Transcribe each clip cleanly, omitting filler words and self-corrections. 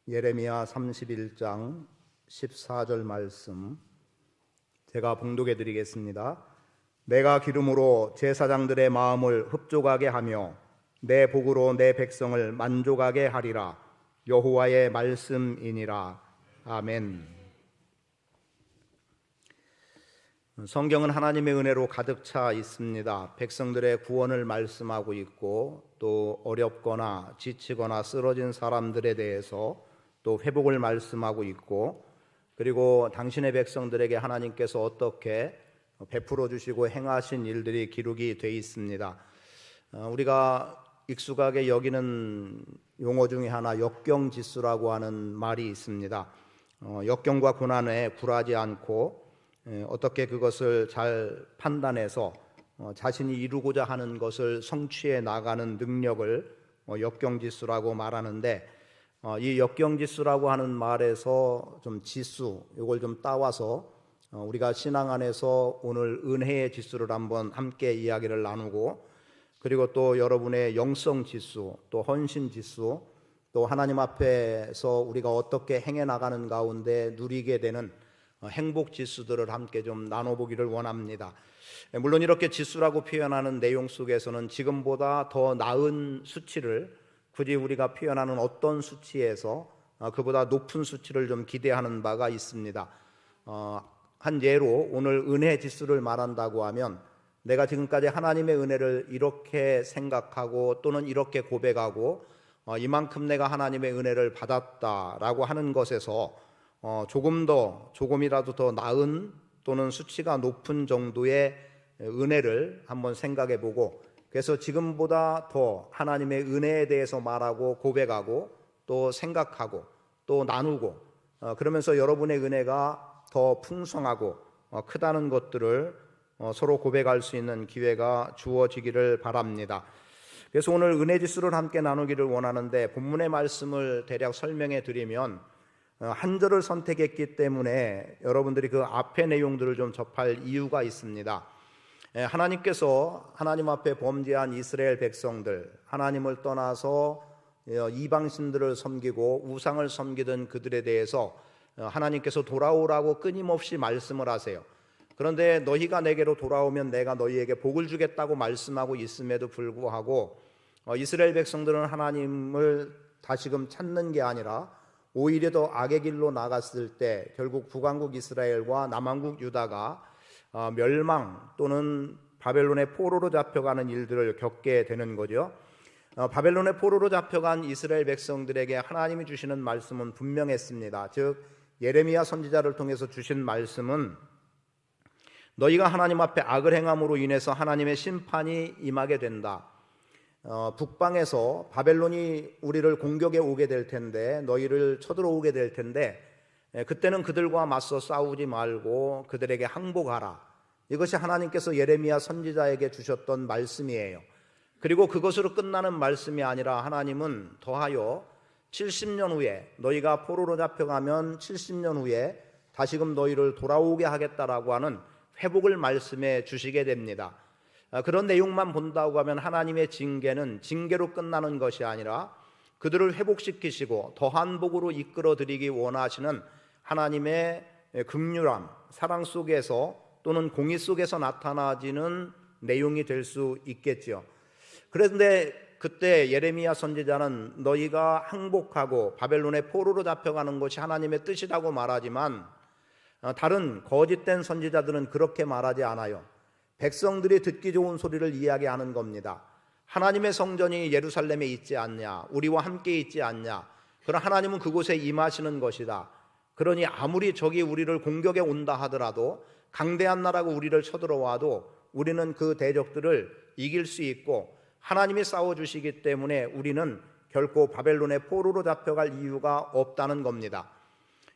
예레미야 31장 14절 말씀 제가 봉독해 드리겠습니다. 내가 기름으로 제사장들의 마음을 흡족하게 하며 내 복으로 내 백성을 만족하게 하리라. 여호와의 말씀이니라. 아멘. 성경은 하나님의 은혜로 가득 차 있습니다. 백성들의 구원을 말씀하고 있고, 또 어렵거나 지치거나 쓰러진 사람들에 대해서 또 회복을 말씀하고 있고, 그리고 당신의 백성들에게 하나님께서 어떻게 베풀어 주시고 행하신 일들이 기록이 되어 있습니다. 우리가 익숙하게 여기는 용어 중에 하나 역경지수라고 하는 말이 있습니다. 역경과 고난에 굴하지 않고 어떻게 그것을 잘 판단해서 자신이 이루고자 하는 것을 성취해 나가는 능력을 역경지수라고 말하는데, 이 역경지수라고 하는 말에서 좀 지수, 이걸 좀 따와서 우리가 신앙 안에서 오늘 은혜의 지수를 한번 함께 이야기를 나누고, 그리고 또 여러분의 영성지수, 또 헌신지수, 또 하나님 앞에서 우리가 어떻게 행해 나가는 가운데 누리게 되는 행복 지수들을 함께 좀 나눠보기를 원합니다. 물론 이렇게 지수라고 표현하는 내용 속에서는 지금보다 더 나은 수치를, 굳이 우리가 표현하는 어떤 수치에서 그보다 높은 수치를 좀 기대하는 바가 있습니다. 한 예로 오늘 은혜 지수를 말한다고 하면, 내가 지금까지 하나님의 은혜를 이렇게 생각하고 또는 이렇게 고백하고 이만큼 내가 하나님의 은혜를 받았다라고 하는 것에서 조금이라도 더 나은 또는 수치가 높은 정도의 은혜를 한번 생각해 보고, 그래서 지금보다 더 하나님의 은혜에 대해서 말하고 고백하고 또 생각하고 또 나누고, 그러면서 여러분의 은혜가 더 풍성하고 크다는 것들을 서로 고백할 수 있는 기회가 주어지기를 바랍니다. 그래서 오늘 은혜 지수를 함께 나누기를 원하는데, 본문의 말씀을 대략 설명해 드리면 한 절을 선택했기 때문에 여러분들이 그 앞의 내용들을 좀 접할 이유가 있습니다. 하나님께서 하나님 앞에 범죄한 이스라엘 백성들, 하나님을 떠나서 이방신들을 섬기고 우상을 섬기던 그들에 대해서 하나님께서 돌아오라고 끊임없이 말씀을 하세요. 그런데 너희가 내게로 돌아오면 내가 너희에게 복을 주겠다고 말씀하고 있음에도 불구하고 이스라엘 백성들은 하나님을 다시금 찾는 게 아니라 오히려 더 악의 길로 나갔을 때 결국 북왕국 이스라엘과 남왕국 유다가 멸망 또는 바벨론의 포로로 잡혀가는 일들을 겪게 되는 거죠. 바벨론의 포로로 잡혀간 이스라엘 백성들에게 하나님이 주시는 말씀은 분명했습니다. 즉 예레미야 선지자를 통해서 주신 말씀은, 너희가 하나님 앞에 악을 행함으로 인해서 하나님의 심판이 임하게 된다. 북방에서 바벨론이 우리를 공격해 오게 될 텐데, 너희를 쳐들어오게 될 텐데, 그때는 그들과 맞서 싸우지 말고 그들에게 항복하라. 이것이 하나님께서 예레미야 선지자에게 주셨던 말씀이에요. 그리고 그것으로 끝나는 말씀이 아니라 하나님은 더하여 70년 후에, 너희가 포로로 잡혀가면 70년 후에 다시금 너희를 돌아오게 하겠다라고 하는 회복을 말씀해 주시게 됩니다. 그런 내용만 본다고 하면 하나님의 징계는 징계로 끝나는 것이 아니라 그들을 회복시키시고 더한 복으로 이끌어드리기 원하시는 하나님의 긍휼함, 사랑 속에서 또는 공의 속에서 나타나지는 내용이 될 수 있겠죠. 그런데 그때 예레미야 선지자는 너희가 항복하고 바벨론의 포로로 잡혀가는 것이 하나님의 뜻이라고 말하지만, 다른 거짓된 선지자들은 그렇게 말하지 않아요. 백성들이 듣기 좋은 소리를 이야기하는 겁니다. 하나님의 성전이 예루살렘에 있지 않냐, 우리와 함께 있지 않냐, 그러나 하나님은 그곳에 임하시는 것이다. 그러니 아무리 적이 우리를 공격해 온다 하더라도, 강대한 나라가 우리를 쳐들어와도 우리는 그 대적들을 이길 수 있고 하나님이 싸워주시기 때문에 우리는 결코 바벨론의 포로로 잡혀갈 이유가 없다는 겁니다.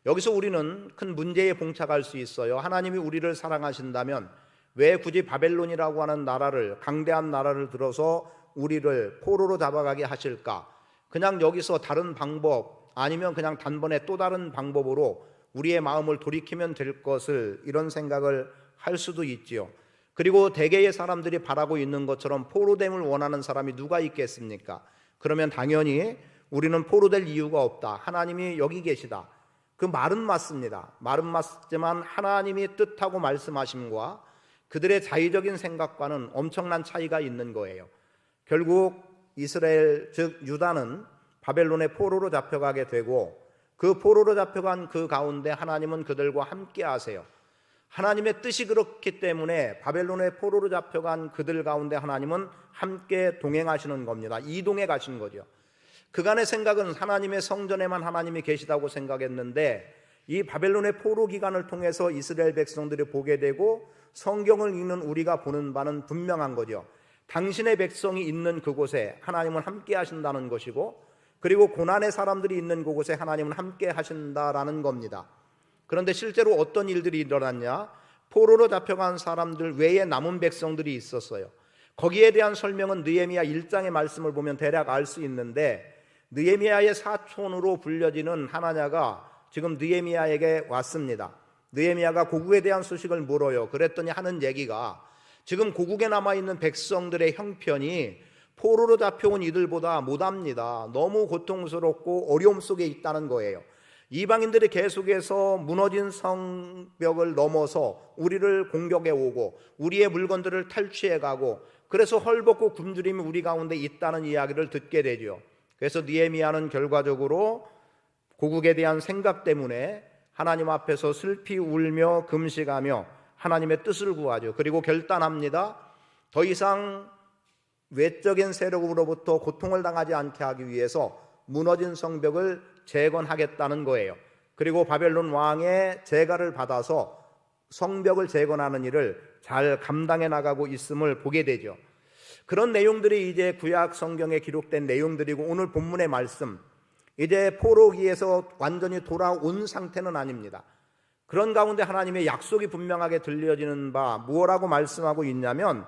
여기서 우리는 큰 문제에 봉착할 수 있어요. 하나님이 우리를 사랑하신다면 왜 굳이 바벨론이라고 하는 나라를, 강대한 나라를 들어서 우리를 포로로 잡아가게 하실까? 그냥 여기서 다른 방법, 아니면 그냥 단번에 또 다른 방법으로 우리의 마음을 돌이키면 될 것을, 이런 생각을 할 수도 있지요. 그리고 대개의 사람들이 바라고 있는 것처럼 포로됨을 원하는 사람이 누가 있겠습니까? 그러면 당연히 우리는 포로될 이유가 없다. 하나님이 여기 계시다. 그 말은 맞습니다. 말은 맞지만 하나님이 뜻하고 말씀하심과 그들의 자의적인 생각과는 엄청난 차이가 있는 거예요. 결국 이스라엘 즉 유다는 바벨론의 포로로 잡혀가게 되고 그 포로로 잡혀간 그 가운데 하나님은 그들과 함께 하세요. 하나님의 뜻이 그렇기 때문에 바벨론의 포로로 잡혀간 그들 가운데 하나님은 함께 동행하시는 겁니다. 이동해 가신 거죠. 그간의 생각은 하나님의 성전에만 하나님이 계시다고 생각했는데 이 바벨론의 포로 기간을 통해서 이스라엘 백성들이 보게 되고 성경을 읽는 우리가 보는 바는 분명한 거죠. 당신의 백성이 있는 그곳에 하나님은 함께 하신다는 것이고 그리고 고난의 사람들이 있는 그곳에 하나님은 함께 하신다라는 겁니다. 그런데 실제로 어떤 일들이 일어났냐? 포로로 잡혀간 사람들 외에 남은 백성들이 있었어요. 거기에 대한 설명은 느헤미야 1장의 말씀을 보면 대략 알 수 있는데 느헤미야의 사촌으로 불려지는 하나냐가 지금 느헤미야에게 왔습니다. 느헤미야가 고국에 대한 소식을 물어요. 그랬더니 하는 얘기가 지금 고국에 남아있는 백성들의 형편이 포로로 잡혀온 이들보다 못합니다. 너무 고통스럽고 어려움 속에 있다는 거예요. 이방인들이 계속해서 무너진 성벽을 넘어서 우리를 공격해 오고 우리의 물건들을 탈취해 가고 그래서 헐벗고 굶주림이 우리 가운데 있다는 이야기를 듣게 되죠. 그래서 느헤미야는 결과적으로 고국에 대한 생각 때문에 하나님 앞에서 슬피 울며 금식하며 하나님의 뜻을 구하죠. 그리고 결단합니다. 더 이상 외적인 세력으로부터 고통을 당하지 않게 하기 위해서 무너진 성벽을 재건하겠다는 거예요. 그리고 바벨론 왕의 제가를 받아서 성벽을 재건하는 일을 잘 감당해 나가고 있음을 보게 되죠. 그런 내용들이 이제 구약 성경에 기록된 내용들이고 오늘 본문의 말씀, 이제 포로기에서 완전히 돌아온 상태는 아닙니다. 그런 가운데 하나님의 약속이 분명하게 들려지는 바 무엇라고 말씀하고 있냐면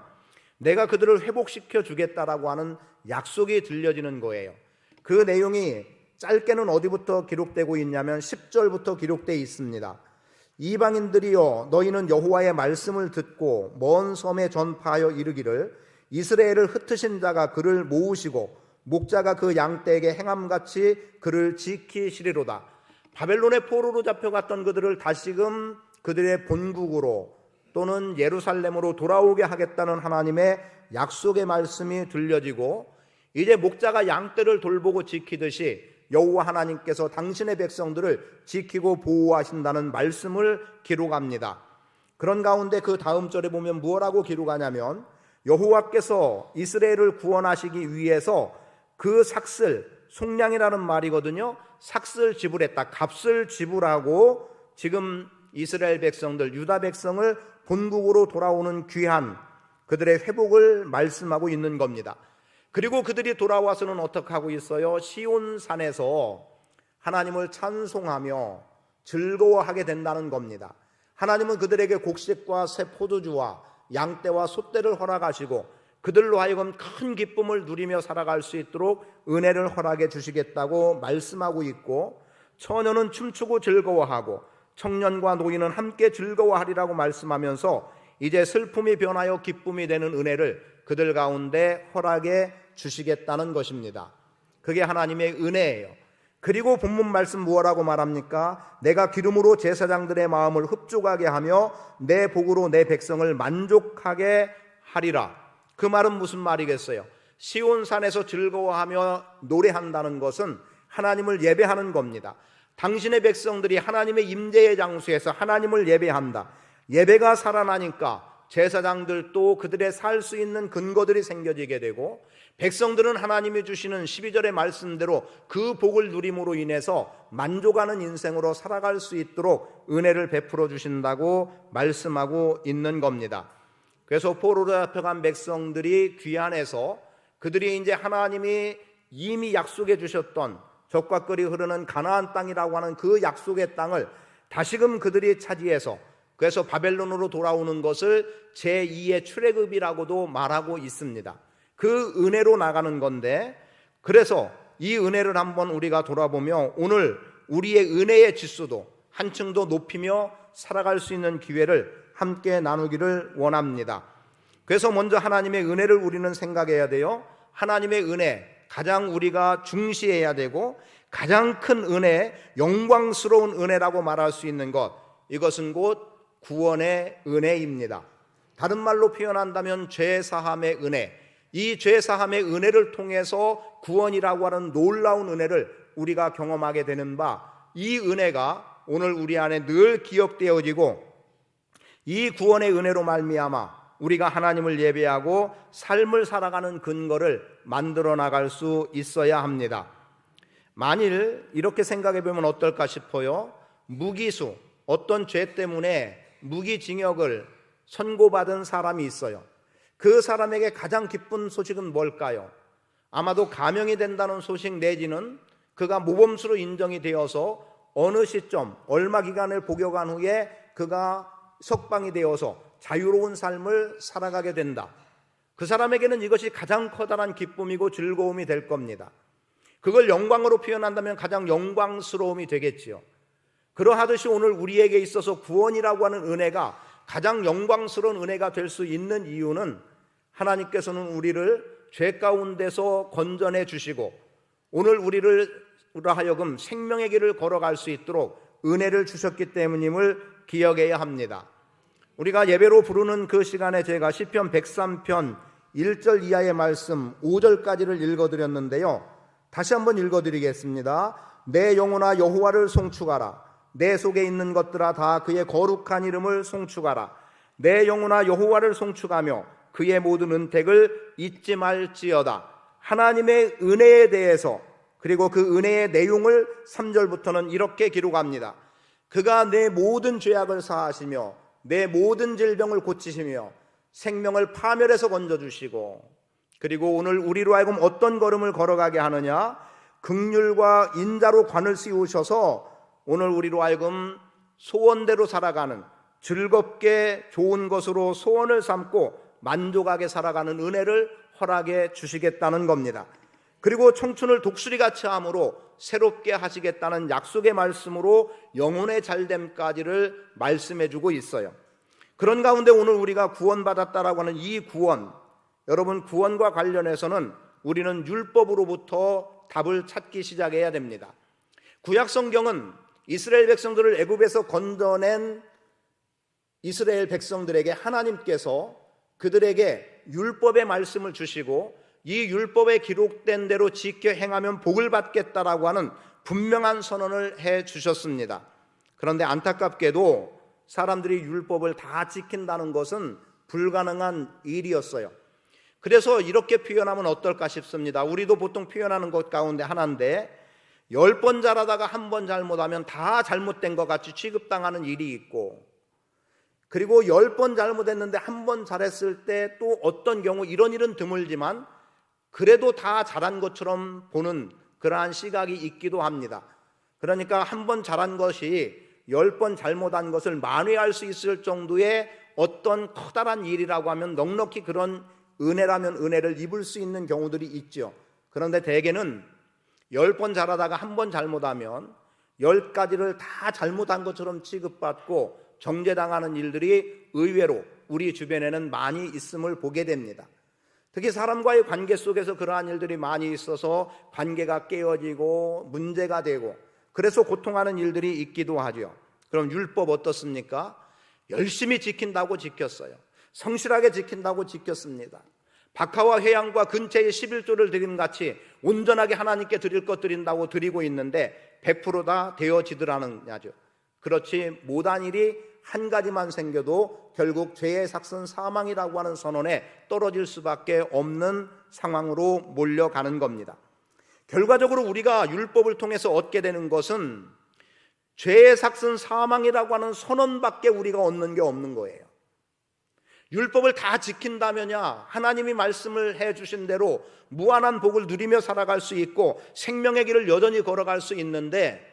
내가 그들을 회복시켜 주겠다라고 하는 약속이 들려지는 거예요. 그 내용이 짧게는 어디부터 기록되고 있냐면 10절부터 기록되어 있습니다. 이방인들이여 너희는 여호와의 말씀을 듣고 먼 섬에 전파하여 이르기를 이스라엘을 흩으신 자가 그를 모으시고 목자가 그 양떼에게 행함같이 그를 지키시리로다. 바벨론의 포로로 잡혀갔던 그들을 다시금 그들의 본국으로 또는 예루살렘으로 돌아오게 하겠다는 하나님의 약속의 말씀이 들려지고 이제 목자가 양떼를 돌보고 지키듯이 여호와 하나님께서 당신의 백성들을 지키고 보호하신다는 말씀을 기록합니다. 그런 가운데 그 다음 절에 보면 무엇라고 기록하냐면 여호와께서 이스라엘을 구원하시기 위해서 그 삭슬, 속량이라는 말이거든요. 삭슬 지불했다. 값을 지불하고 지금 이스라엘 백성들, 유다 백성을 본국으로 돌아오는 귀한 그들의 회복을 말씀하고 있는 겁니다. 그리고 그들이 돌아와서는 어떻게 하고 있어요? 시온산에서 하나님을 찬송하며 즐거워하게 된다는 겁니다. 하나님은 그들에게 곡식과 새 포도주와 양떼와 숫대를 허락하시고 그들로 하여금 큰 기쁨을 누리며 살아갈 수 있도록 은혜를 허락해 주시겠다고 말씀하고 있고 처녀는 춤추고 즐거워하고 청년과 노인은 함께 즐거워하리라고 말씀하면서 이제 슬픔이 변하여 기쁨이 되는 은혜를 그들 가운데 허락해 주시겠다는 것입니다. 그게 하나님의 은혜예요. 그리고 본문 말씀 무엇라고 말합니까? 내가 기름으로 제사장들의 마음을 흡족하게 하며 내 복으로 내 백성을 만족하게 하리라. 그 말은 무슨 말이겠어요? 시온산에서 즐거워하며 노래한다는 것은 하나님을 예배하는 겁니다. 당신의 백성들이 하나님의 임재의 장소에서 하나님을 예배한다. 예배가 살아나니까 제사장들도 그들의 살 수 있는 근거들이 생겨지게 되고 백성들은 하나님이 주시는 12절의 말씀대로 그 복을 누림으로 인해서 만족하는 인생으로 살아갈 수 있도록 은혜를 베풀어 주신다고 말씀하고 있는 겁니다. 그래서 포로로 잡혀간 백성들이 귀환해서 그들이 이제 하나님이 이미 약속해 주셨던 젖과 꿀이 흐르는 가나안 땅이라고 하는 그 약속의 땅을 다시금 그들이 차지해서 그래서 바벨론으로 돌아오는 것을 제2의 출애굽이라고도 말하고 있습니다. 그 은혜로 나가는 건데 그래서 이 은혜를 한번 우리가 돌아보며 오늘 우리의 은혜의 지수도 한층 더 높이며 살아갈 수 있는 기회를 함께 나누기를 원합니다. 그래서 먼저 하나님의 은혜를 우리는 생각해야 돼요. 하나님의 은혜, 가장 우리가 중시해야 되고 가장 큰 은혜, 영광스러운 은혜라고 말할 수 있는 것, 이것은 곧 구원의 은혜입니다. 다른 말로 표현한다면 죄사함의 은혜, 이 죄사함의 은혜를 통해서 구원이라고 하는 놀라운 은혜를 우리가 경험하게 되는 바, 이 은혜가 오늘 우리 안에 늘 기억되어지고 이 구원의 은혜로 말미암아 우리가 하나님을 예배하고 삶을 살아가는 근거를 만들어 나갈 수 있어야 합니다. 만일 이렇게 생각해 보면 어떨까 싶어요. 무기수, 어떤 죄 때문에 무기징역을 선고받은 사람이 있어요. 그 사람에게 가장 기쁜 소식은 뭘까요? 아마도 감형이 된다는 소식 내지는 그가 모범수로 인정이 되어서 어느 시점 얼마 기간을 복역한 후에 그가 석방이 되어서 자유로운 삶을 살아가게 된다. 그 사람에게는 이것이 가장 커다란 기쁨이고 즐거움이 될 겁니다. 그걸 영광으로 표현한다면 가장 영광스러움이 되겠지요. 그러하듯이 오늘 우리에게 있어서 구원이라고 하는 은혜가 가장 영광스러운 은혜가 될 수 있는 이유는 하나님께서는 우리를 죄 가운데서 건져내 주시고 오늘 우리를 하여금 생명의 길을 걸어갈 수 있도록 은혜를 주셨기 때문임을 기억해야 합니다. 우리가 예배로 부르는 그 시간에 제가 시편 103편 1절 이하의 말씀 5절까지를 읽어드렸는데요. 다시 한번 읽어드리겠습니다. 내 영혼아 여호와를 송축하라. 내 속에 있는 것들아 다 그의 거룩한 이름을 송축하라. 내 영혼아 여호와를 송축하며 그의 모든 은택을 잊지 말지어다. 하나님의 은혜에 대해서, 그리고 그 은혜의 내용을 3절부터는 이렇게 기록합니다. 그가 내 모든 죄악을 사하시며 내 모든 질병을 고치시며 생명을 파멸에서 건져주시고, 그리고 오늘 우리로 하여금 어떤 걸음을 걸어가게 하느냐, 긍휼과 인자로 관을 씌우셔서 오늘 우리로 하여금 소원대로 살아가는, 즐겁게 좋은 것으로 소원을 삼고 만족하게 살아가는 은혜를 허락해 주시겠다는 겁니다. 그리고 청춘을 독수리같이 함으로 새롭게 하시겠다는 약속의 말씀으로 영혼의 잘됨까지를 말씀해 주고 있어요. 그런 가운데 오늘 우리가 구원받았다라고 하는 이 구원, 여러분, 구원과 관련해서는 우리는 율법으로부터 답을 찾기 시작해야 됩니다. 구약 성경은 이스라엘 백성들을 애굽에서 건져낸 이스라엘 백성들에게 하나님께서 그들에게 율법의 말씀을 주시고 이 율법에 기록된 대로 지켜 행하면 복을 받겠다라고 하는 분명한 선언을 해 주셨습니다. 그런데 안타깝게도 사람들이 율법을 다 지킨다는 것은 불가능한 일이었어요. 그래서 이렇게 표현하면 어떨까 싶습니다. 우리도 보통 표현하는 것 가운데 하나인데 10번 잘하다가 한 번 잘못하면 다 잘못된 것 같이 취급당하는 일이 있고, 그리고 10번 잘못했는데 한 번 잘했을 때 또 어떤 경우 이런 일은 드물지만 그래도 다 잘한 것처럼 보는 그러한 시각이 있기도 합니다. 그러니까 한 번 잘한 것이 10번 잘못한 것을 만회할 수 있을 정도의 어떤 커다란 일이라고 하면 넉넉히 그런 은혜라면 은혜를 입을 수 있는 경우들이 있죠. 그런데 대개는 10번 잘하다가 한 번 잘못하면 10가지를 다 잘못한 것처럼 취급받고 정죄당하는 일들이 의외로 우리 주변에는 많이 있음을 보게 됩니다. 특히 사람과의 관계 속에서 그러한 일들이 많이 있어서 관계가 깨어지고 문제가 되고 그래서 고통하는 일들이 있기도 하죠. 그럼 율법 어떻습니까? 열심히 지킨다고 지켰어요. 성실하게 지킨다고 지켰습니다. 박하와 회양과 근처의 11조를 드림같이 온전하게 하나님께 드릴 것 드린다고 드리고 있는데 100% 다 되어지더라느냐죠. 그렇지 못한 일이 한 가지만 생겨도 결국 죄의 삭선 사망이라고 하는 선언에 떨어질 수밖에 없는 상황으로 몰려가는 겁니다. 결과적으로 우리가 율법을 통해서 얻게 되는 것은 죄의 삭선 사망이라고 하는 선언밖에 우리가 얻는 게 없는 거예요. 율법을 다 지킨다면야 하나님이 말씀을 해주신 대로 무한한 복을 누리며 살아갈 수 있고 생명의 길을 여전히 걸어갈 수 있는데,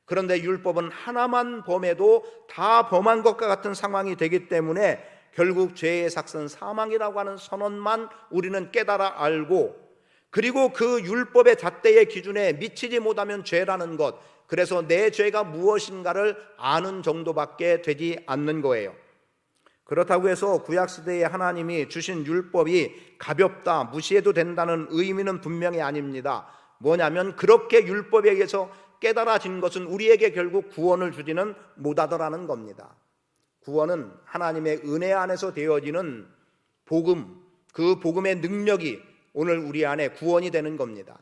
그런데 율법은 하나만 범해도 다 범한 것과 같은 상황이 되기 때문에 결국 죄의 삭선 사망이라고 하는 선언만 우리는 깨달아 알고, 그리고 그 율법의 잣대의 기준에 미치지 못하면 죄라는 것, 그래서 내 죄가 무엇인가를 아는 정도밖에 되지 않는 거예요. 그렇다고 해서 구약시대에 하나님이 주신 율법이 가볍다, 무시해도 된다는 의미는 분명히 아닙니다. 뭐냐면 그렇게 율법에 의해서 깨달아진 것은 우리에게 결국 구원을 주지는 못하더라는 겁니다. 구원은 하나님의 은혜 안에서 되어지는 복음, 그 복음의 능력이 오늘 우리 안에 구원이 되는 겁니다.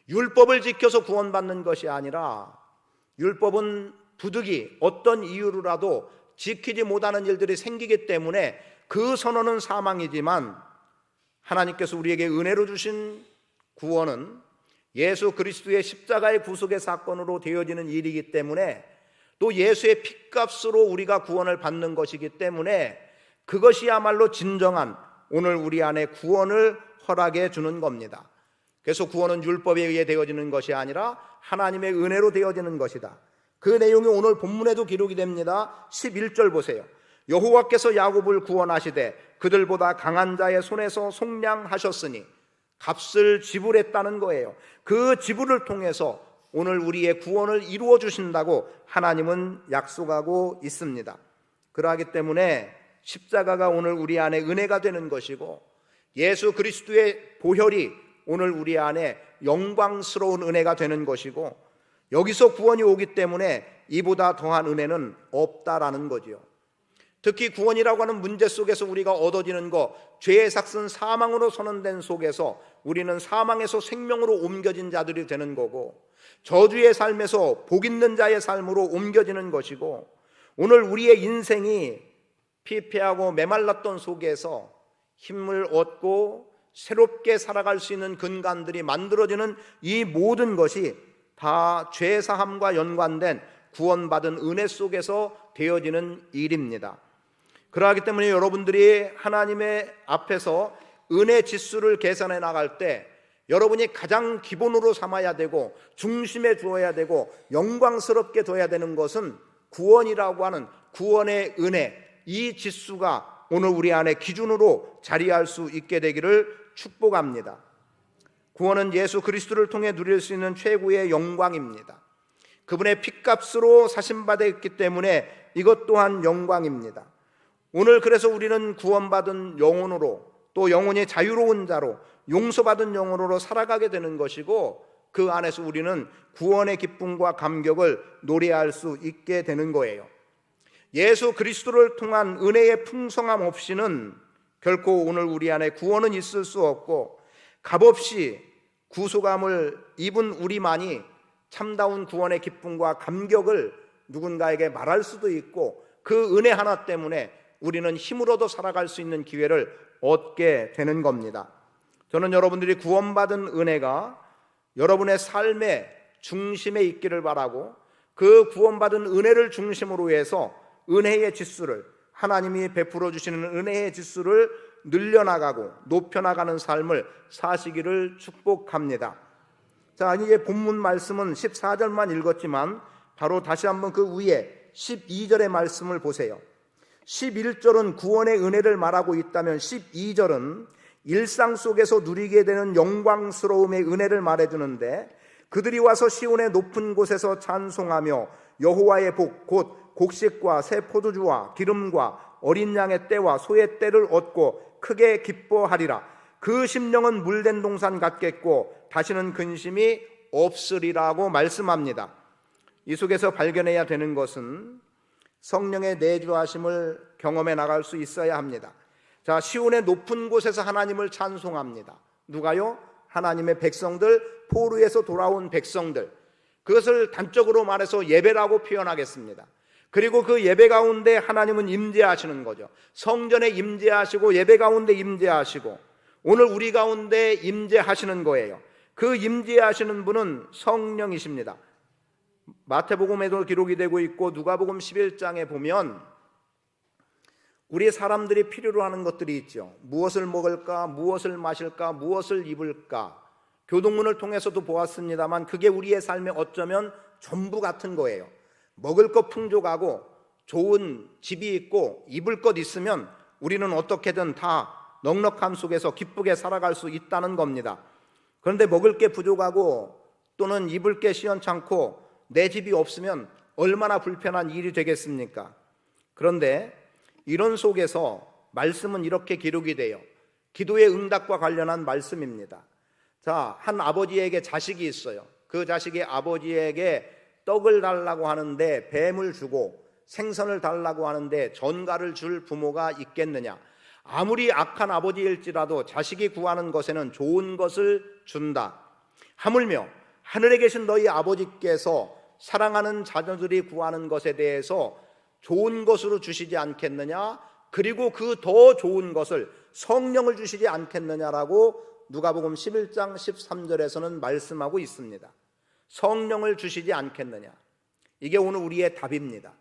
율법을 지켜서 구원받는 것이 아니라 율법은 부득이 어떤 이유로라도 지키지 못하는 일들이 생기기 때문에 그 선언은 사망이지만 하나님께서 우리에게 은혜로 주신 구원은 예수 그리스도의 십자가의 구속의 사건으로 되어지는 일이기 때문에 또 예수의 핏값으로 우리가 구원을 받는 것이기 때문에 그것이야말로 진정한 오늘 우리 안에 구원을 허락해 주는 겁니다. 그래서 구원은 율법에 의해 되어지는 것이 아니라 하나님의 은혜로 되어지는 것이다. 그 내용이 오늘 본문에도 기록이 됩니다. 11절 보세요. 여호와께서 야곱을 구원하시되 그들보다 강한 자의 손에서 속량하셨으니 값을 지불했다는 거예요. 그 지불을 통해서 오늘 우리의 구원을 이루어 주신다고 하나님은 약속하고 있습니다. 그러하기 때문에 십자가가 오늘 우리 안에 은혜가 되는 것이고 예수 그리스도의 보혈이 오늘 우리 안에 영광스러운 은혜가 되는 것이고 여기서 구원이 오기 때문에 이보다 더한 은혜는 없다라는 거지요. 특히 구원이라고 하는 문제 속에서 우리가 얻어지는 것, 죄의 삭슨 사망으로 선언된 속에서 우리는 사망에서 생명으로 옮겨진 자들이 되는 거고 저주의 삶에서 복 있는 자의 삶으로 옮겨지는 것이고 오늘 우리의 인생이 피폐하고 메말랐던 속에서 힘을 얻고 새롭게 살아갈 수 있는 근간들이 만들어지는 이 모든 것이 다 죄사함과 연관된 구원받은 은혜 속에서 되어지는 일입니다. 그러하기 때문에 여러분들이 하나님의 앞에서 은혜 지수를 계산해 나갈 때 여러분이 가장 기본으로 삼아야 되고 중심에 두어야 되고 영광스럽게 둬야 되는 것은 구원이라고 하는 구원의 은혜, 이 지수가 오늘 우리 안에 기준으로 자리할 수 있게 되기를 축복합니다. 구원은 예수 그리스도를 통해 누릴 수 있는 최고의 영광입니다. 그분의 핏값으로 사심받았기 때문에 이것 또한 영광입니다. 오늘 그래서 우리는 구원받은 영혼으로 또 영혼이 자유로운 자로 용서받은 영혼으로 살아가게 되는 것이고 그 안에서 우리는 구원의 기쁨과 감격을 노래할 수 있게 되는 거예요. 예수 그리스도를 통한 은혜의 풍성함 없이는 결코 오늘 우리 안에 구원은 있을 수 없고 값없이 구속함을 입은 우리만이 참다운 구원의 기쁨과 감격을 누군가에게 말할 수도 있고 그 은혜 하나 때문에 우리는 힘으로도 살아갈 수 있는 기회를 얻게 되는 겁니다. 저는 여러분들이 구원받은 은혜가 여러분의 삶의 중심에 있기를 바라고 그 구원받은 은혜를 중심으로 해서 은혜의 지수를 하나님이 베풀어 주시는 은혜의 지수를 늘려나가고 높여나가는 삶을 사시기를 축복합니다. 자, 이제 본문 말씀은 14절만 읽었지만 바로 다시 한번 그 위에 12절의 말씀을 보세요. 11절은 구원의 은혜를 말하고 있다면 12절은 일상 속에서 누리게 되는 영광스러움의 은혜를 말해주는데 그들이 와서 시온의 높은 곳에서 찬송하며 여호와의 복 곧 곡식과 새 포도주와 기름과 어린 양의 떼와 소의 떼를 얻고 크게 기뻐하리라. 그 심령은 물된 동산 같겠고 다시는 근심이 없으리라고 말씀합니다. 이 속에서 발견해야 되는 것은 성령의 내주하심을 경험해 나갈 수 있어야 합니다. 자, 시온의 높은 곳에서 하나님을 찬송합니다. 누가요? 하나님의 백성들, 포로에서 돌아온 백성들. 그것을 단적으로 말해서 예배라고 표현하겠습니다. 그리고 그 예배 가운데 하나님은 임재하시는 거죠. 성전에 임재하시고 예배 가운데 임재하시고 오늘 우리 가운데 임재하시는 거예요. 그 임재하시는 분은 성령이십니다. 마태복음에도 기록이 되고 있고 누가복음 11장에 보면 우리 사람들이 필요로 하는 것들이 있죠. 무엇을 먹을까, 무엇을 마실까, 무엇을 입을까. 교동문을 통해서도 보았습니다만 그게 우리의 삶에 어쩌면 전부 같은 거예요. 먹을 것 풍족하고 좋은 집이 있고 입을 것 있으면 우리는 어떻게든 다 넉넉함 속에서 기쁘게 살아갈 수 있다는 겁니다. 그런데 먹을 게 부족하고 또는 입을 게 시원찮고 내 집이 없으면 얼마나 불편한 일이 되겠습니까? 그런데 이런 속에서 말씀은 이렇게 기록이 돼요. 기도의 응답과 관련한 말씀입니다. 자, 한 아버지에게 자식이 있어요. 그 자식이 아버지에게 떡을 달라고 하는데 뱀을 주고 생선을 달라고 하는데 전갈을 줄 부모가 있겠느냐? 아무리 악한 아버지일지라도 자식이 구하는 것에는 좋은 것을 준다. 하물며 하늘에 계신 너희 아버지께서 사랑하는 자녀들이 구하는 것에 대해서 좋은 것으로 주시지 않겠느냐? 그리고 그 더 좋은 것을 성령을 주시지 않겠느냐라고 누가복음 11장 13절에서는 말씀하고 있습니다. 성령을 주시지 않겠느냐. 이게 오늘 우리의 답입니다.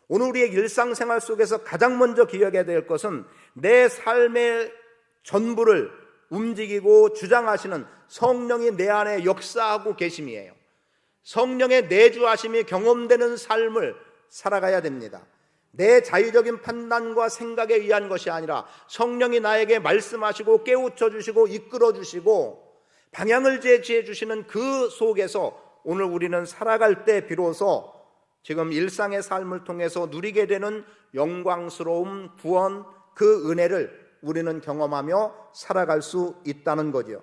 오늘 우리의 일상생활 속에서 가장 먼저 기억해야 될 것은 내 삶의 전부를 움직이고 주장하시는 성령이 내 안에 역사하고 계심이에요. 성령의 내주하심이 경험되는 삶을 살아가야 됩니다. 내 자의적인 판단과 생각에 의한 것이 아니라 성령이 나에게 말씀하시고 깨우쳐 주시고 이끌어 주시고 방향을 제시해 주시는 그 속에서 오늘 우리는 살아갈 때 비로소 지금 일상의 삶을 통해서 누리게 되는 영광스러움, 구원, 그 은혜를 우리는 경험하며 살아갈 수 있다는 거죠.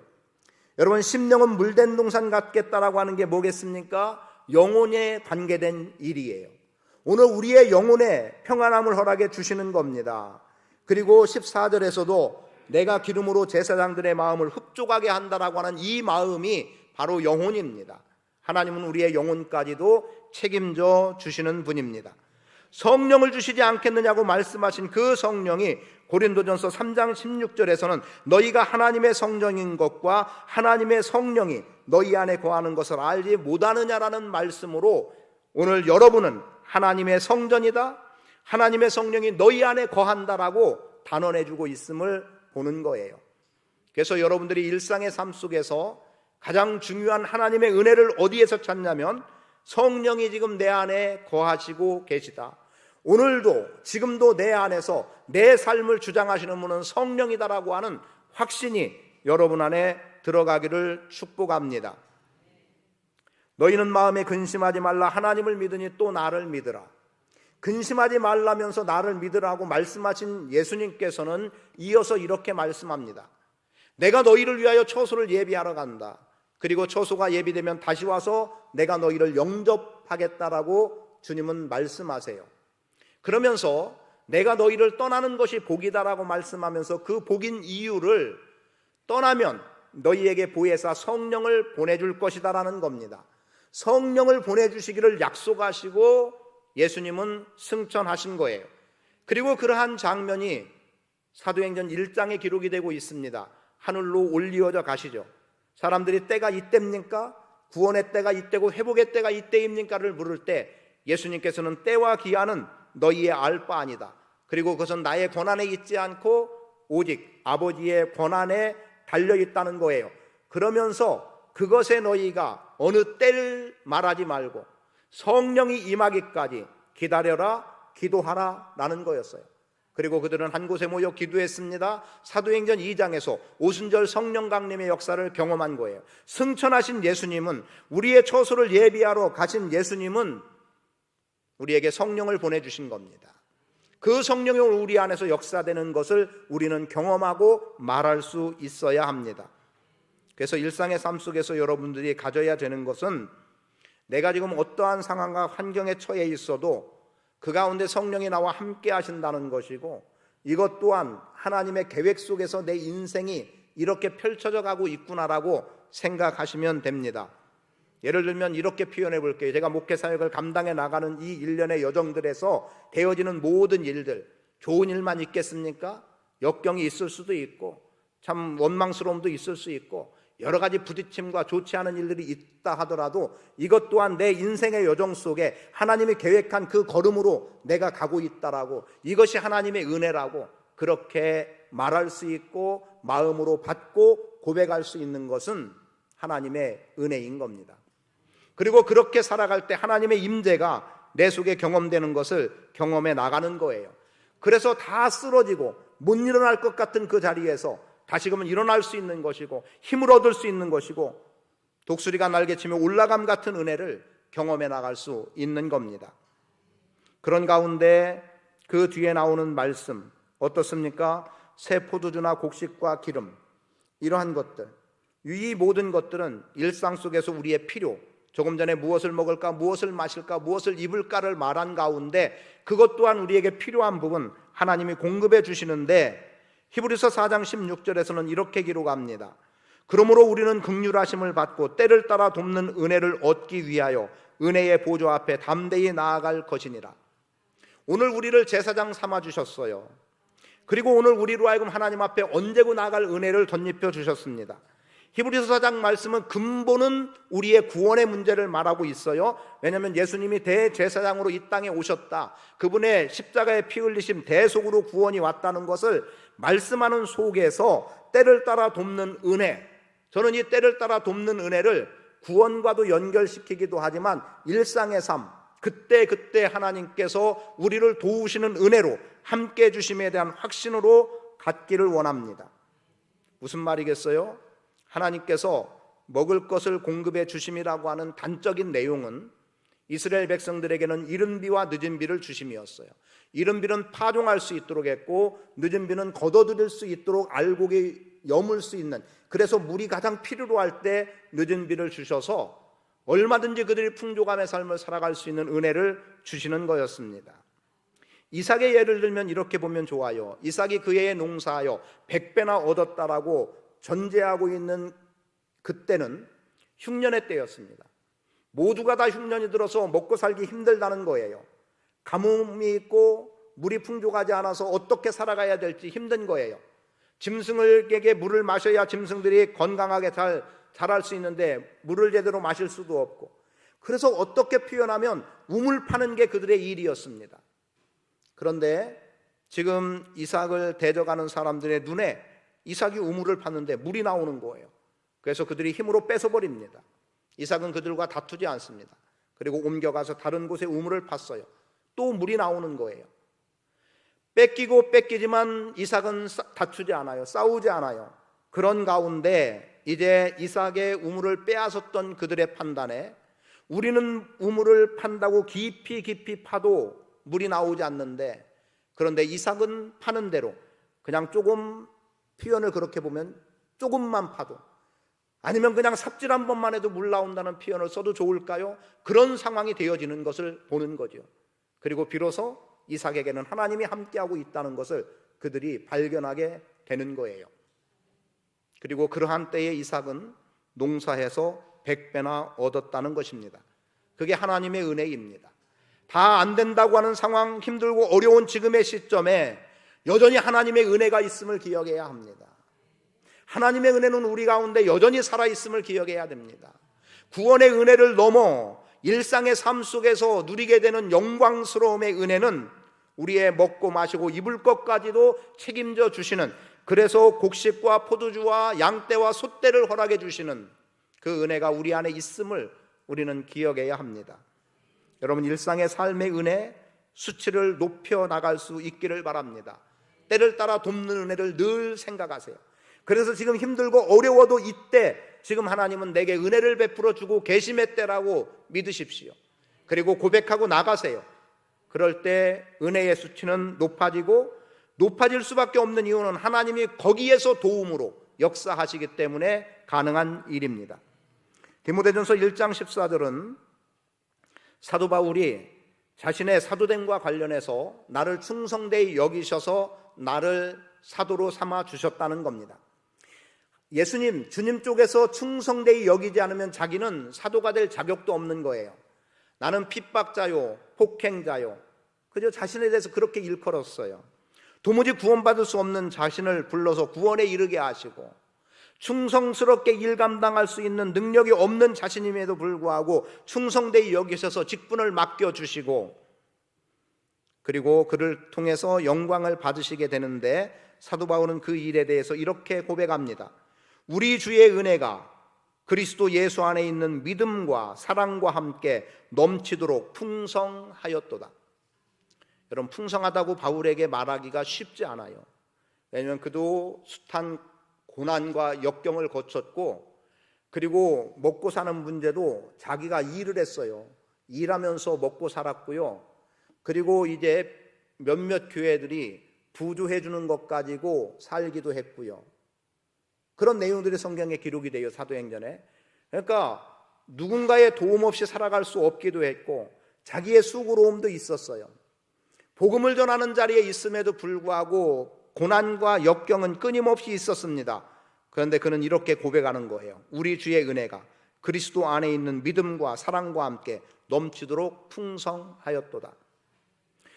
여러분, 심령은 물된 동산 같겠다라고 하는 게 뭐겠습니까? 영혼에 관계된 일이에요. 오늘 우리의 영혼에 평안함을 허락해 주시는 겁니다. 그리고 14절에서도 내가 기름으로 제사장들의 마음을 흡족하게 한다라고 하는 이 마음이 바로 영혼입니다. 하나님은 우리의 영혼까지도 책임져 주시는 분입니다. 성령을 주시지 않겠느냐고 말씀하신 그 성령이 고린도전서 3장 16절에서는 너희가 하나님의 성령인 것과 하나님의 성령이 너희 안에 거하는 것을 알지 못하느냐라는 말씀으로 오늘 여러분은 하나님의 성전이다, 하나님의 성령이 너희 안에 거한다라고 단언해주고 있음을 보는 거예요. 그래서 여러분들이 일상의 삶 속에서 가장 중요한 하나님의 은혜를 어디에서 찾냐면 성령이 지금 내 안에 거하시고 계시다. 오늘도 지금도 내 안에서 내 삶을 주장하시는 분은 성령이다라고 하는 확신이 여러분 안에 들어가기를 축복합니다. 너희는 마음에 근심하지 말라. 하나님을 믿으니 또 나를 믿으라. 근심하지 말라면서 나를 믿으라고 말씀하신 예수님께서는 이어서 이렇게 말씀합니다. 내가 너희를 위하여 처소를 예비하러 간다. 그리고 처소가 예비되면 다시 와서 내가 너희를 영접하겠다라고 주님은 말씀하세요. 그러면서 내가 너희를 떠나는 것이 복이다라고 말씀하면서 그 복인 이유를 떠나면 너희에게 보혜사 성령을 보내줄 것이다라는 겁니다. 성령을 보내주시기를 약속하시고 예수님은 승천하신 거예요. 그리고 그러한 장면이 사도행전 1장에 기록이 되고 있습니다. 하늘로 올리어져 가시죠. 사람들이 때가 이때입니까? 구원의 때가 이때고 회복의 때가 이때입니까를 물을 때 예수님께서는 때와 기한은 너희의 알 바 아니다. 그리고 그것은 나의 권한에 있지 않고 오직 아버지의 권한에 달려있다는 거예요. 그러면서 그것에 너희가 어느 때를 말하지 말고 성령이 임하기까지 기다려라, 기도하라 라는 거였어요. 그리고 그들은 한 곳에 모여 기도했습니다. 사도행전 2장에서 오순절 성령 강림의 역사를 경험한 거예요. 승천하신 예수님은, 우리의 처소를 예비하러 가신 예수님은 우리에게 성령을 보내주신 겁니다. 그 성령이 우리 안에서 역사되는 것을 우리는 경험하고 말할 수 있어야 합니다. 그래서 일상의 삶 속에서 여러분들이 가져야 되는 것은 내가 지금 어떠한 상황과 환경에 처해 있어도 그 가운데 성령이 나와 함께 하신다는 것이고, 이것 또한 하나님의 계획 속에서 내 인생이 이렇게 펼쳐져 가고 있구나라고 생각하시면 됩니다. 예를 들면 이렇게 표현해 볼게요. 제가 목회 사역을 감당해 나가는 이 일련의 여정들에서 되어지는 모든 일들, 좋은 일만 있겠습니까? 역경이 있을 수도 있고 참 원망스러움도 있을 수 있고 여러 가지 부딪힘과 좋지 않은 일들이 있다 하더라도 이것 또한 내 인생의 여정 속에 하나님이 계획한 그 걸음으로 내가 가고 있다라고, 이것이 하나님의 은혜라고 그렇게 말할 수 있고 마음으로 받고 고백할 수 있는 것은 하나님의 은혜인 겁니다. 그리고 그렇게 살아갈 때 하나님의 임재가 내 속에 경험되는 것을 경험해 나가는 거예요. 그래서 다 쓰러지고 못 일어날 것 같은 그 자리에서 다시금은 일어날 수 있는 것이고 힘을 얻을 수 있는 것이고 독수리가 날개치며 올라감 같은 은혜를 경험해 나갈 수 있는 겁니다. 그런 가운데 그 뒤에 나오는 말씀 어떻습니까? 새 포도주나 곡식과 기름, 이러한 것들, 이 모든 것들은 일상 속에서 우리의 필요, 조금 전에 무엇을 먹을까, 무엇을 마실까, 무엇을 입을까를 말한 가운데 그것 또한 우리에게 필요한 부분 하나님이 공급해 주시는데, 히브리서 4장 16절에서는 이렇게 기록합니다. 그러므로 우리는 긍휼하심을 받고 때를 따라 돕는 은혜를 얻기 위하여 은혜의 보좌 앞에 담대히 나아갈 것이니라. 오늘 우리를 제사장 삼아 주셨어요. 그리고 오늘 우리로 하여금 하나님 앞에 언제고 나아갈 은혜를 덧입혀 주셨습니다. 히브리서 4장 말씀은 근본은 우리의 구원의 문제를 말하고 있어요. 왜냐하면 예수님이 대제사장으로 이 땅에 오셨다, 그분의 십자가에 피 흘리심 대속으로 구원이 왔다는 것을 말씀하는 속에서 때를 따라 돕는 은혜, 저는 이 때를 따라 돕는 은혜를 구원과도 연결시키기도 하지만 일상의 삶, 그때 하나님께서 우리를 도우시는 은혜로 함께 해주심에 대한 확신으로 갖기를 원합니다. 무슨 말이겠어요? 하나님께서 먹을 것을 공급해 주심이라고 하는 단적인 내용은 이스라엘 백성들에게는 이른 비와 늦은 비를 주심이었어요. 이른 비는 파종할 수 있도록 했고, 늦은 비는 걷어들일 수 있도록 알곡에 여물 수 있는, 그래서 물이 가장 필요로 할 때 늦은 비를 주셔서 얼마든지 그들이 풍족함의 삶을 살아갈 수 있는 은혜를 주시는 거였습니다. 이삭의 예를 들면 이렇게 보면 좋아요. 이삭이 그 해에 농사하여 100배나 얻었다라고 전제하고 있는 그때는 흉년의 때였습니다. 모두가 다 흉년이 들어서 먹고 살기 힘들다는 거예요. 가뭄이 있고 물이 풍족하지 않아서 어떻게 살아가야 될지 힘든 거예요. 짐승에게 물을 마셔야 짐승들이 건강하게 잘 자랄 수 있는데 물을 제대로 마실 수도 없고, 그래서 어떻게 표현하면 우물 파는 게 그들의 일이었습니다. 그런데 지금 이삭을 대적하는 사람들의 눈에 이삭이 우물을 팠는데 물이 나오는 거예요. 그래서 그들이 힘으로 뺏어버립니다. 이삭은 그들과 다투지 않습니다. 그리고 옮겨가서 다른 곳에 우물을 팠어요. 또 물이 나오는 거예요. 뺏기고 뺏기지만 이삭은 다투지 않아요. 싸우지 않아요. 그런 가운데 이제 이삭의 우물을 빼앗았던 그들의 판단에, 우리는 우물을 판다고 깊이 파도 물이 나오지 않는데, 그런데 이삭은 파는 대로 그냥 조금, 표현을 그렇게 보면 조금만 파도, 아니면 그냥 삽질 한 번만 해도 물 나온다는 표현을 써도 좋을까요? 그런 상황이 되어지는 것을 보는 거죠. 그리고 비로소 이삭에게는 하나님이 함께하고 있다는 것을 그들이 발견하게 되는 거예요. 그리고 그러한 때에 이삭은 농사해서 100배나 얻었다는 것입니다. 그게 하나님의 은혜입니다. 다 안 된다고 하는 상황, 힘들고 어려운 지금의 시점에 여전히 하나님의 은혜가 있음을 기억해야 합니다. 하나님의 은혜는 우리 가운데 여전히 살아있음을 기억해야 됩니다. 구원의 은혜를 넘어 일상의 삶 속에서 누리게 되는 영광스러움의 은혜는 우리의 먹고 마시고 입을 것까지도 책임져 주시는, 그래서 곡식과 포도주와 양떼와 소떼를 허락해 주시는 그 은혜가 우리 안에 있음을 우리는 기억해야 합니다. 여러분, 일상의 삶의 은혜 수치를 높여 나갈 수 있기를 바랍니다. 때를 따라 돕는 은혜를 늘 생각하세요. 그래서 지금 힘들고 어려워도 이때 지금 하나님은 내게 은혜를 베풀어 주고 계심의 때라고 믿으십시오. 그리고 고백하고 나가세요. 그럴 때 은혜의 수치는 높아질 수밖에 없는 이유는 하나님이 거기에서 도움으로 역사하시기 때문에 가능한 일입니다. 디모데전서 1장 14절은 사도 바울이 자신의 사도됨과 관련해서 나를 충성되이 여기셔서 나를 사도로 삼아 주셨다는 겁니다. 예수님, 주님 쪽에서 충성되이 여기지 않으면 자기는 사도가 될 자격도 없는 거예요. 나는 핍박자요, 폭행자요, 그저 자신에 대해서 그렇게 일컬었어요. 도무지 구원받을 수 없는 자신을 불러서 구원에 이르게 하시고, 충성스럽게 일 감당할 수 있는 능력이 없는 자신임에도 불구하고 충성되이 여기셔서 직분을 맡겨주시고, 그리고 그를 통해서 영광을 받으시게 되는데, 사도 바울은 그 일에 대해서 이렇게 고백합니다. 우리 주의 은혜가 그리스도 예수 안에 있는 믿음과 사랑과 함께 넘치도록 풍성하였도다. 여러분, 풍성하다고 바울에게 말하기가 쉽지 않아요. 왜냐하면 그도 숱한 고난과 역경을 거쳤고, 그리고 먹고 사는 문제도 자기가 일을 했어요. 일하면서 먹고 살았고요. 그리고 이제 몇몇 교회들이 부조해 주는 것 가지고 살기도 했고요. 그런 내용들이 성경에 기록이 돼요, 사도행전에. 그러니까 누군가의 도움 없이 살아갈 수 없기도 했고 자기의 수고로움도 있었어요. 복음을 전하는 자리에 있음에도 불구하고 고난과 역경은 끊임없이 있었습니다. 그런데 그는 이렇게 고백하는 거예요. 우리 주의 은혜가 그리스도 안에 있는 믿음과 사랑과 함께 넘치도록 풍성하였도다.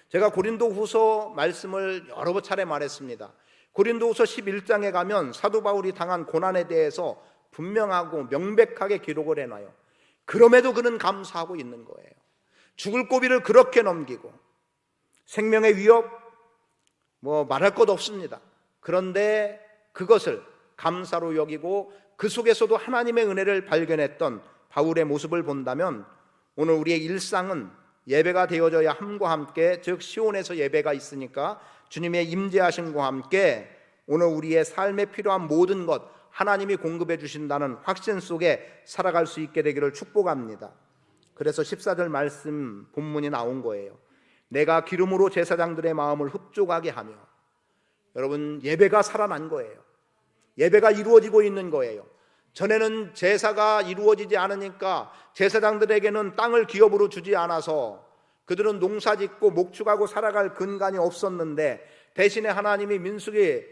제가 고린도후서 말씀을 여러 차례 말했습니다. 고린도후서 11장에 가면 사도 바울이 당한 고난에 대해서 분명하고 명백하게 기록을 해놔요. 그럼에도 그는 감사하고 있는 거예요. 죽을 고비를 그렇게 넘기고 생명의 위협 말할 것 없습니다. 그런데 그것을 감사로 여기고 그 속에서도 하나님의 은혜를 발견했던 바울의 모습을 본다면 오늘 우리의 일상은 예배가 되어져야 함과 함께, 즉 시온에서 예배가 있으니까 주님의 임재하심과 함께 오늘 우리의 삶에 필요한 모든 것 하나님이 공급해 주신다는 확신 속에 살아갈 수 있게 되기를 축복합니다. 그래서 14절 말씀 본문이 나온 거예요. 내가 기름으로 제사장들의 마음을 흡족하게 하며. 여러분, 예배가 살아난 거예요. 예배가 이루어지고 있는 거예요. 전에는 제사가 이루어지지 않으니까 제사장들에게는 땅을 기업으로 주지 않아서 그들은 농사짓고 목축하고 살아갈 근간이 없었는데, 대신에 하나님이 민수기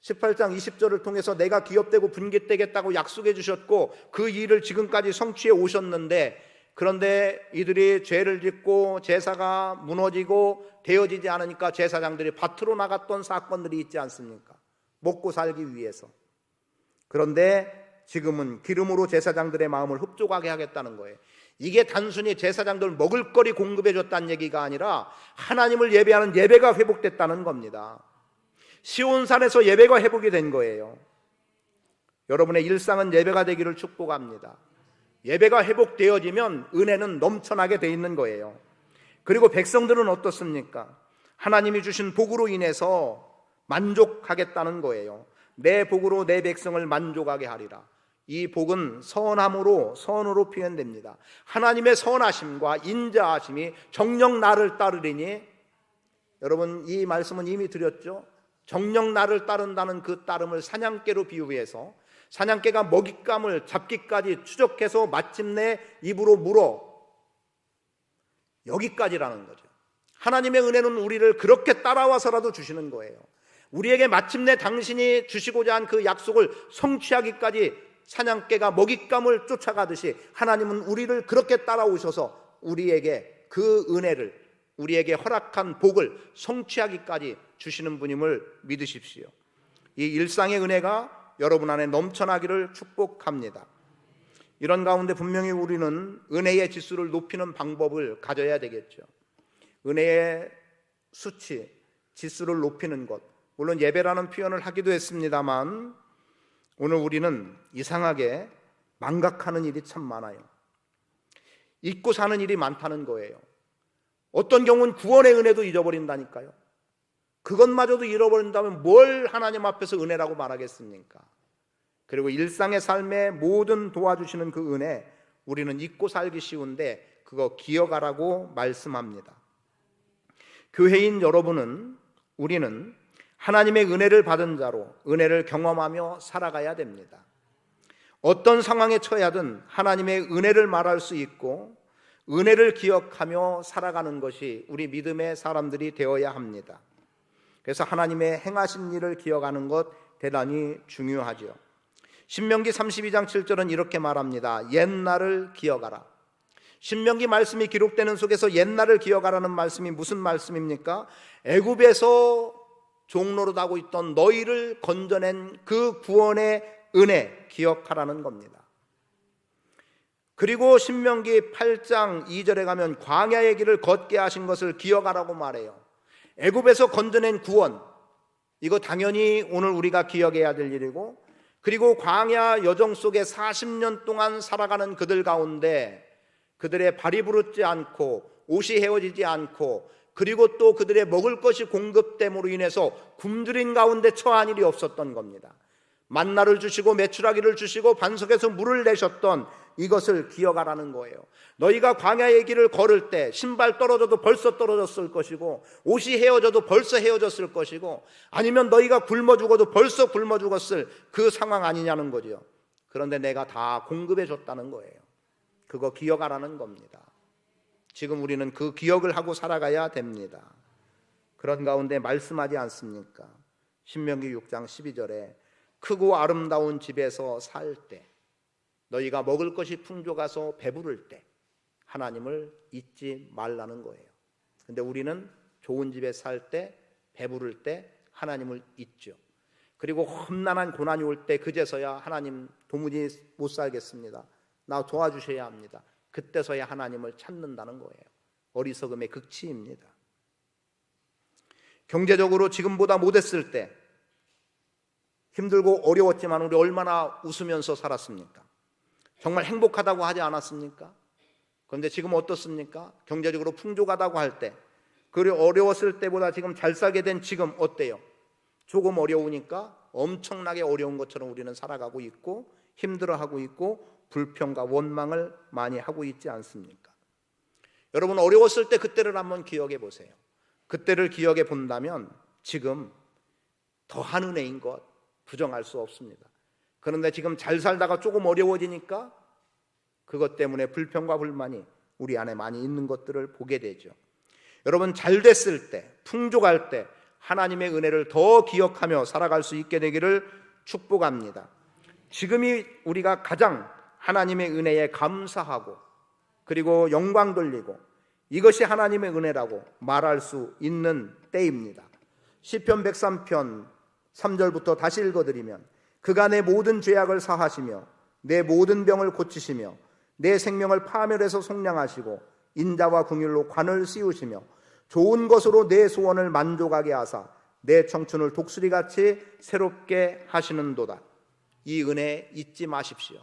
18장 20절을 통해서 내가 기업되고 분깃되겠다고 약속해 주셨고 그 일을 지금까지 성취해 오셨는데, 그런데 이들이 죄를 짓고 제사가 무너지고 되어지지 않으니까 제사장들이 밭으로 나갔던 사건들이 있지 않습니까? 먹고 살기 위해서. 그런데 지금은 기름으로 제사장들의 마음을 흡족하게 하겠다는 거예요. 이게 단순히 제사장들 먹을거리 공급해 줬다는 얘기가 아니라 하나님을 예배하는 예배가 회복됐다는 겁니다. 시온산에서 예배가 회복이 된 거예요. 여러분의 일상은 예배가 되기를 축복합니다. 예배가 회복되어지면 은혜는 넘쳐나게 돼 있는 거예요. 그리고 백성들은 어떻습니까? 하나님이 주신 복으로 인해서 만족하겠다는 거예요. 내 복으로 내 백성을 만족하게 하리라. 이 복은 선으로 표현됩니다. 하나님의 선하심과 인자하심이 정녕 나를 따르리니, 여러분 이 말씀은 이미 드렸죠. 정녕 나를 따른다는 그 따름을 사냥개로 비유해서 사냥개가 먹잇감을 잡기까지 추적해서 마침내 입으로 물어, 여기까지라는 거죠. 하나님의 은혜는 우리를 그렇게 따라와서라도 주시는 거예요. 우리에게 마침내 당신이 주시고자 한 그 약속을 성취하기까지 사냥개가 먹잇감을 쫓아가듯이 하나님은 우리를 그렇게 따라오셔서 우리에게 그 은혜를, 우리에게 허락한 복을 성취하기까지 주시는 분임을 믿으십시오. 이 일상의 은혜가 여러분 안에 넘쳐나기를 축복합니다. 이런 가운데 분명히 우리는 은혜의 지수를 높이는 방법을 가져야 되겠죠. 은혜의 수치, 지수를 높이는 것, 물론 예배라는 표현을 하기도 했습니다만 오늘 우리는 이상하게 망각하는 일이 참 많아요. 잊고 사는 일이 많다는 거예요. 어떤 경우는 구원의 은혜도 잊어버린다니까요. 그것마저도 잃어버린다면 뭘 하나님 앞에서 은혜라고 말하겠습니까? 그리고 일상의 삶에 모든 도와주시는 그 은혜, 우리는 잊고 살기 쉬운데 그거 기억하라고 말씀합니다. 교회인 여러분은, 우리는 하나님의 은혜를 받은 자로 은혜를 경험하며 살아가야 됩니다. 어떤 상황에 처하든 하나님의 은혜를 말할 수 있고 은혜를 기억하며 살아가는 것이 우리 믿음의 사람들이 되어야 합니다. 그래서 하나님의 행하신 일을 기억하는 것 대단히 중요하죠. 신명기 32장 7절은 이렇게 말합니다. 옛날을 기억하라. 신명기 말씀이 기록되는 속에서 옛날을 기억하라는 말씀이 무슨 말씀입니까? 애굽에서 종로로 하고 있던 너희를 건져낸 그 구원의 은혜 기억하라는 겁니다. 그리고 신명기 8장 2절에 가면 광야의 길을 걷게 하신 것을 기억하라고 말해요. 애굽에서 건져낸 구원, 이거 당연히 오늘 우리가 기억해야 될 일이고, 그리고 광야 여정 속에 40년 동안 살아가는 그들 가운데 그들의 발이 부르지 않고 옷이 헤어지지 않고, 그리고 또 그들의 먹을 것이 공급됨으로 인해서 굶주린 가운데 처한 일이 없었던 겁니다. 만나를 주시고 메추라기를 주시고 반석에서 물을 내셨던 이것을 기억하라는 거예요. 너희가 광야의 길을 걸을 때 신발 떨어져도 벌써 떨어졌을 것이고 옷이 헤어져도 벌써 헤어졌을 것이고 아니면 너희가 굶어 죽어도 벌써 굶어 죽었을 그 상황 아니냐는 거죠. 그런데 내가 다 공급해 줬다는 거예요. 그거 기억하라는 겁니다. 지금 우리는 그 기억을 하고 살아가야 됩니다. 그런 가운데 말씀하지 않습니까? 신명기 6장 12절에 크고 아름다운 집에서 살 때 너희가 먹을 것이 풍족해서 배부를 때 하나님을 잊지 말라는 거예요. 근데 우리는 좋은 집에 살 때 배부를 때 하나님을 잊죠. 그리고 험난한 고난이 올 때 그제서야 하나님 도무지 못 살겠습니다. 나 도와주셔야 합니다. 그때서야 하나님을 찾는다는 거예요. 어리석음의 극치입니다. 경제적으로 지금보다 못했을 때 힘들고 어려웠지만 우리 얼마나 웃으면서 살았습니까? 정말 행복하다고 하지 않았습니까? 그런데 지금 어떻습니까? 경제적으로 풍족하다고 할 때, 그리고 어려웠을 때보다 지금 잘 살게 된 지금 어때요? 조금 어려우니까 엄청나게 어려운 것처럼 우리는 살아가고 있고 힘들어하고 있고 불평과 원망을 많이 하고 있지 않습니까? 여러분 어려웠을 때 그때를 한번 기억해 보세요. 그때를 기억해 본다면 지금 더한 은혜인 것 부정할 수 없습니다. 그런데 지금 잘 살다가 조금 어려워지니까 그것 때문에 불평과 불만이 우리 안에 많이 있는 것들을 보게 되죠. 여러분 잘 됐을 때, 풍족할 때 하나님의 은혜를 더 기억하며 살아갈 수 있게 되기를 축복합니다. 지금이 우리가 가장 하나님의 은혜에 감사하고 그리고 영광 돌리고 이것이 하나님의 은혜라고 말할 수 있는 때입니다. 시편 103편 3절부터 다시 읽어드리면 그가 내 모든 죄악을 사하시며 내 모든 병을 고치시며 내 생명을 파멸해서 속량하시고 인자와 긍휼로 관을 씌우시며 좋은 것으로 내 소원을 만족하게 하사 내 청춘을 독수리같이 새롭게 하시는도다. 이 은혜 잊지 마십시오.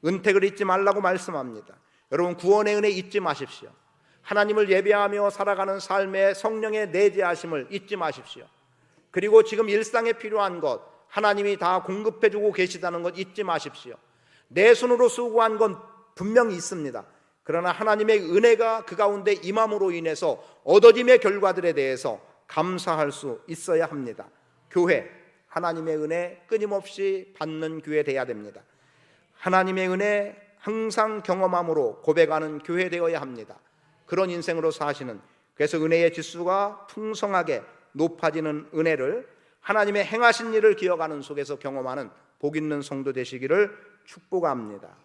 은택을 잊지 말라고 말씀합니다. 여러분 구원의 은혜 잊지 마십시오. 하나님을 예배하며 살아가는 삶의 성령의 내재하심을 잊지 마십시오. 그리고 지금 일상에 필요한 것 하나님이 다 공급해주고 계시다는 것 잊지 마십시오. 내 손으로 수고한 건 분명히 있습니다. 그러나 하나님의 은혜가 그 가운데 임함으로 인해서 얻어짐의 결과들에 대해서 감사할 수 있어야 합니다. 교회, 하나님의 은혜 끊임없이 받는 교회 되어야 됩니다. 하나님의 은혜 항상 경험함으로 고백하는 교회 되어야 합니다. 그런 인생으로 사시는, 그래서 은혜의 지수가 풍성하게 높아지는 은혜를 하나님의 행하신 일을 기억하는 속에서 경험하는 복 있는 성도 되시기를 축복합니다.